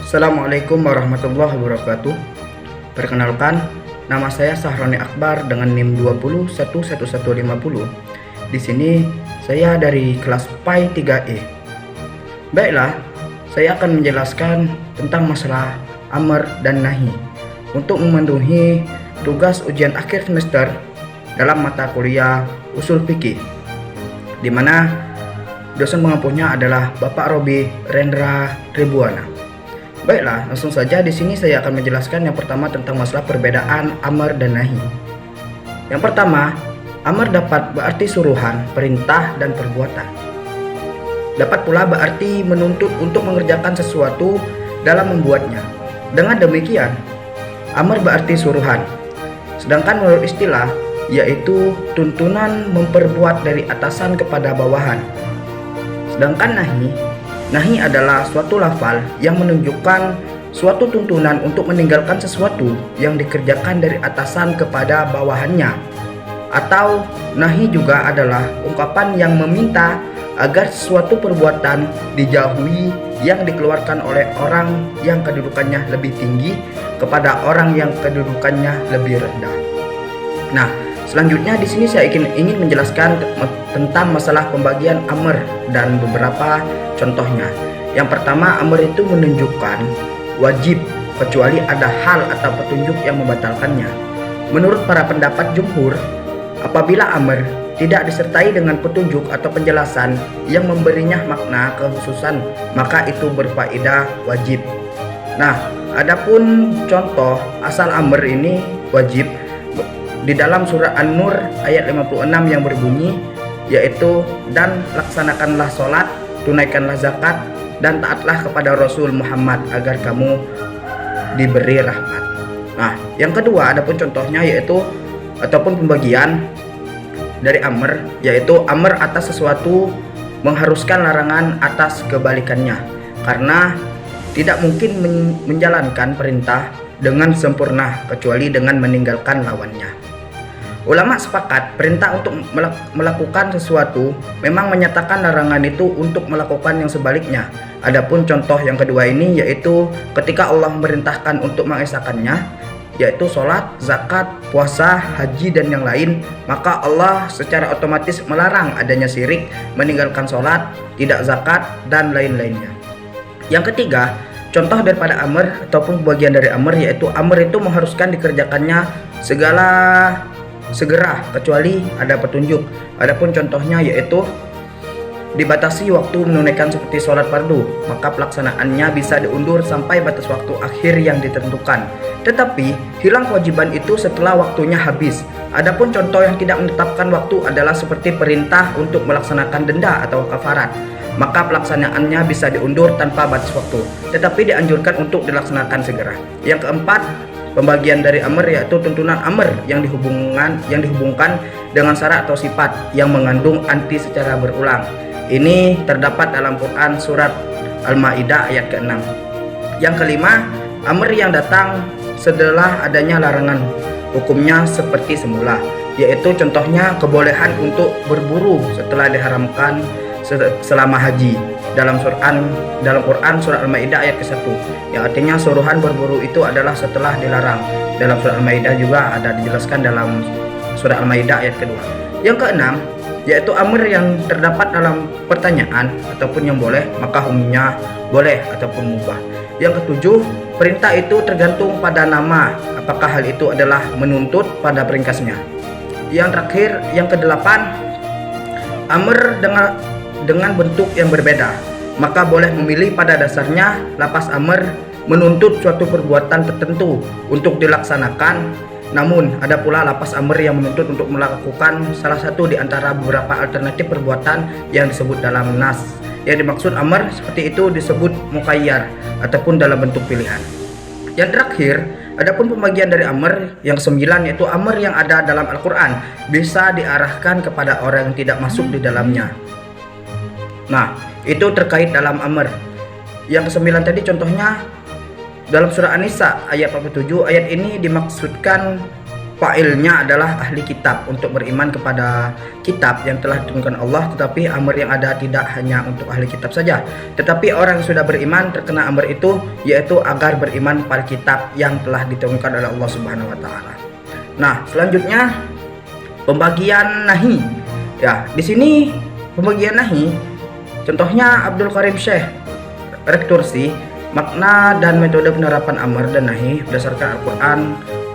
Assalamualaikum warahmatullahi wabarakatuh. Perkenalkan, nama saya Sahroni Akbar dengan NIM 2011150. Di sini saya dari kelas PAI 3E. Baiklah, saya akan menjelaskan tentang masalah amr dan nahi untuk memenuhi tugas ujian akhir semester dalam mata kuliah usul fikih, di mana dosen pengampunya adalah Bapak Robi Rendra Ribuana. Baiklah, langsung saja di sini saya akan menjelaskan yang pertama tentang masalah perbedaan amr dan nahi. Yang pertama, amr dapat berarti suruhan, perintah, dan perbuatan. Dapat pula berarti menuntut untuk mengerjakan sesuatu dalam membuatnya. Dengan demikian, amr berarti suruhan. Sedangkan menurut istilah, yaitu tuntunan memperbuat dari atasan kepada bawahan. Sedangkan nahi adalah suatu lafal yang menunjukkan suatu tuntunan untuk meninggalkan sesuatu yang dikerjakan dari atasan kepada bawahannya. Atau nahi juga adalah ungkapan yang meminta agar sesuatu perbuatan dijauhi yang dikeluarkan oleh orang yang kedudukannya lebih tinggi kepada orang yang kedudukannya lebih rendah. Nah, selanjutnya di sini saya ingin menjelaskan tentang masalah pembagian amr dan beberapa contohnya. Yang pertama, amr itu menunjukkan wajib kecuali ada hal atau petunjuk yang membatalkannya. Menurut para pendapat jumhur, apabila amr tidak disertai dengan petunjuk atau penjelasan yang memberinya makna kekhususan, maka itu berfaedah wajib. Nah, adapun contoh asal amr ini wajib di dalam surah An-Nur ayat 56 yang berbunyi, yaitu dan laksanakanlah sholat, tunaikanlah zakat, dan taatlah kepada Rasul Muhammad agar kamu diberi rahmat. Nah, yang kedua adapun contohnya yaitu ataupun pembagian dari amr, yaitu amr atas sesuatu mengharuskan larangan atas kebalikannya, karena tidak mungkin menjalankan perintah dengan sempurna kecuali dengan meninggalkan lawannya. Ulama sepakat perintah untuk melakukan sesuatu memang menyatakan larangan itu untuk melakukan yang sebaliknya. Adapun contoh yang kedua ini yaitu ketika Allah memerintahkan untuk mengesahkannya, yaitu sholat, zakat, puasa, haji, dan yang lain, maka Allah secara otomatis melarang adanya syirik, meninggalkan sholat, tidak zakat, dan lain-lainnya. Yang ketiga, contoh daripada amr ataupun bagian dari amr yaitu amr itu mengharuskan dikerjakannya segera kecuali ada petunjuk. Adapun contohnya yaitu dibatasi waktu menunaikan seperti sholat fardu, maka pelaksanaannya bisa diundur sampai batas waktu akhir yang ditentukan. Tetapi hilang kewajiban itu setelah waktunya habis. Adapun contoh yang tidak menetapkan waktu adalah seperti perintah untuk melaksanakan denda atau kafarat, maka pelaksanaannya bisa diundur tanpa batas waktu, tetapi dianjurkan untuk dilaksanakan segera. Yang keempat, pembagian dari amr yaitu tuntunan amr yang dihubungkan dengan syarat atau sifat yang mengandung anti secara berulang. Ini terdapat dalam Quran surat Al-Maidah ayat ke-6. Yang kelima, amr yang datang setelah adanya larangan, hukumnya seperti semula, yaitu contohnya kebolehan untuk berburu setelah diharamkan selama haji dalam Quran surat Al-Maidah ayat ke-1, yang artinya suruhan berburu itu adalah setelah dilarang. Dalam surat Al-Maidah juga ada dijelaskan dalam surat Al-Maidah ayat kedua. Yang keenam, yaitu amr yang terdapat dalam pertanyaan ataupun yang boleh, maka hukumnya boleh ataupun mubah. Yang ketujuh, perintah itu tergantung pada nama, apakah hal itu adalah menuntut pada peringkasnya. Yang terakhir, yang kedelapan, amr dengan bentuk yang berbeda, maka boleh memilih pada dasarnya lapas amr menuntut suatu perbuatan tertentu untuk dilaksanakan. Namun ada pula lapas amr yang menuntut untuk melakukan salah satu di antara beberapa alternatif perbuatan yang disebut dalam nas. Yang dimaksud amr seperti itu disebut muqayyar ataupun dalam bentuk pilihan. Yang terakhir, adapun pembagian dari amr yang kesembilan yaitu amr yang ada dalam Al-Quran bisa diarahkan kepada orang yang tidak masuk di dalamnya. Nah, itu terkait dalam amr. Yang kesembilan tadi contohnya dalam surah An-Nisa ayat 47, ayat ini dimaksudkan fa'ilnya adalah ahli kitab, untuk beriman kepada kitab yang telah diturunkan Allah. Tetapi amr yang ada tidak hanya untuk ahli kitab saja, tetapi orang yang sudah beriman terkena amr itu, yaitu agar beriman pada kitab yang telah diturunkan oleh Allah Subhanahu wa taala. Nah, selanjutnya pembagian nahi. Ya, di sini pembagian nahi contohnya Abdul Karim Syekh Rektursi, makna dan metode penerapan amr dan nahi berdasarkan Al-Quran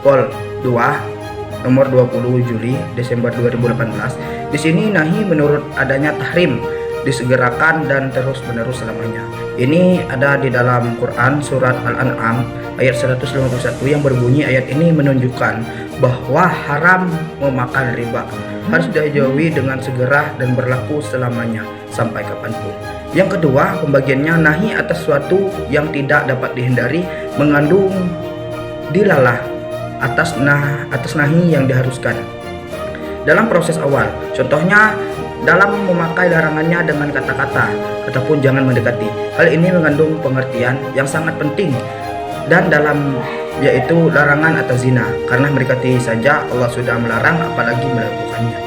Vol 2 nomor 20 Juli Desember 2018. Di sini nahi menurut adanya tahrim, disegerakan dan terus-menerus selamanya. Ini ada di dalam Quran surat Al-An'am ayat 151 yang berbunyi, ayat ini menunjukkan bahwa haram memakan riba, harus dijauhi dengan segera dan berlaku selamanya sampai kapanpun. Yang kedua, pembagiannya nahi atas suatu yang tidak dapat dihindari, mengandung dilalah atas nahi yang diharuskan dalam proses awal. Contohnya dalam memakai larangannya dengan kata-kata ataupun jangan mendekati. Hal ini mengandung pengertian yang sangat penting dan dalam, yaitu larangan atas zina, karena mendekati saja Allah sudah melarang, apalagi melakukannya.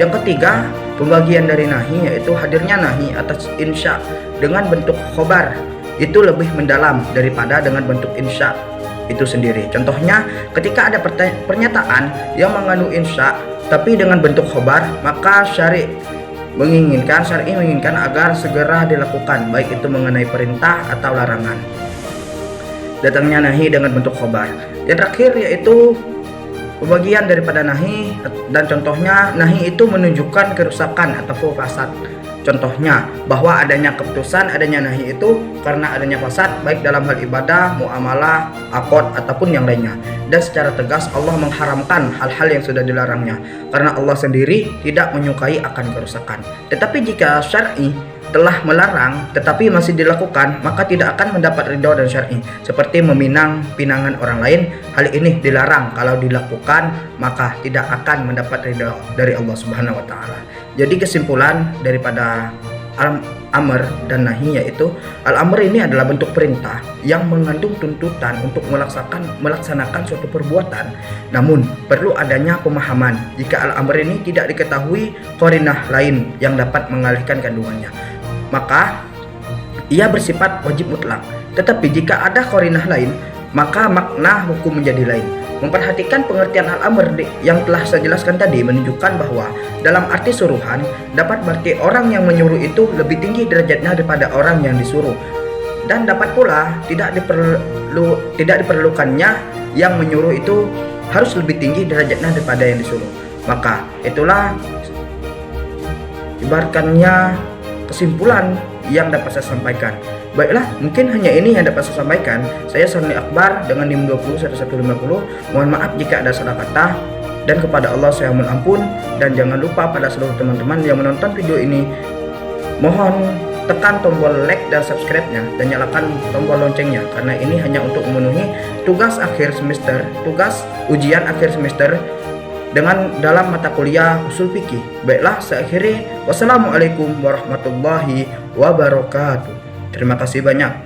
Yang ketiga, pembagian dari nahi yaitu hadirnya nahi atas insya dengan bentuk khobar, itu lebih mendalam daripada dengan bentuk insya itu sendiri. Contohnya ketika ada pernyataan yang mengandung insya tapi dengan bentuk khobar, maka syar'i menginginkan agar segera dilakukan, baik itu mengenai perintah atau larangan. Datangnya nahi dengan bentuk khobar. Yang terakhir yaitu pembagian daripada nahi, dan contohnya nahi itu menunjukkan kerusakan atau fasad. Contohnya bahwa adanya keputusan, adanya nahi itu karena adanya fasad, baik dalam hal ibadah, muamalah, akad ataupun yang lainnya. Dan secara tegas Allah mengharamkan hal-hal yang sudah dilarangnya, karena Allah sendiri tidak menyukai akan kerusakan. Tetapi jika syar'i telah melarang tetapi masih dilakukan, maka tidak akan mendapat ridho dan syar'i. Seperti meminang pinangan orang lain, hal ini dilarang. Kalau dilakukan maka tidak akan mendapat ridho dari Allah Subhanahu wa taala. Jadi kesimpulan daripada al-amr dan nahi yaitu al-amr ini adalah bentuk perintah yang mengandung tuntutan untuk melaksanakan suatu perbuatan. Namun perlu adanya pemahaman jika al-amr ini tidak diketahui qarinah lain yang dapat mengalihkan kandungannya, maka ia bersifat wajib mutlak. Tetapi jika ada qarinah lain, maka makna hukum menjadi lain. Memperhatikan pengertian al-amr yang telah saya jelaskan tadi menunjukkan bahwa dalam arti suruhan dapat berarti orang yang menyuruh itu lebih tinggi derajatnya daripada orang yang disuruh, dan dapat pula tidak diperlukannya yang menyuruh itu harus lebih tinggi derajatnya daripada yang disuruh. Maka itulah ibaratkannya kesimpulan yang dapat saya sampaikan. Baiklah, mungkin hanya ini yang dapat saya sampaikan. Saya Sahroni Akbar dengan NIM 201150. Mohon maaf jika ada salah kata, dan kepada Allah saya mohon ampun. Dan jangan lupa pada seluruh teman-teman yang menonton video ini, mohon tekan tombol like dan subscribe-nya dan nyalakan tombol loncengnya, karena ini hanya untuk memenuhi tugas akhir semester, tugas ujian akhir semester dengan dalam mata kuliah usul fikih. Baiklah, saya akhiri. Wassalamualaikum warahmatullahi wabarakatuh. Terima kasih banyak.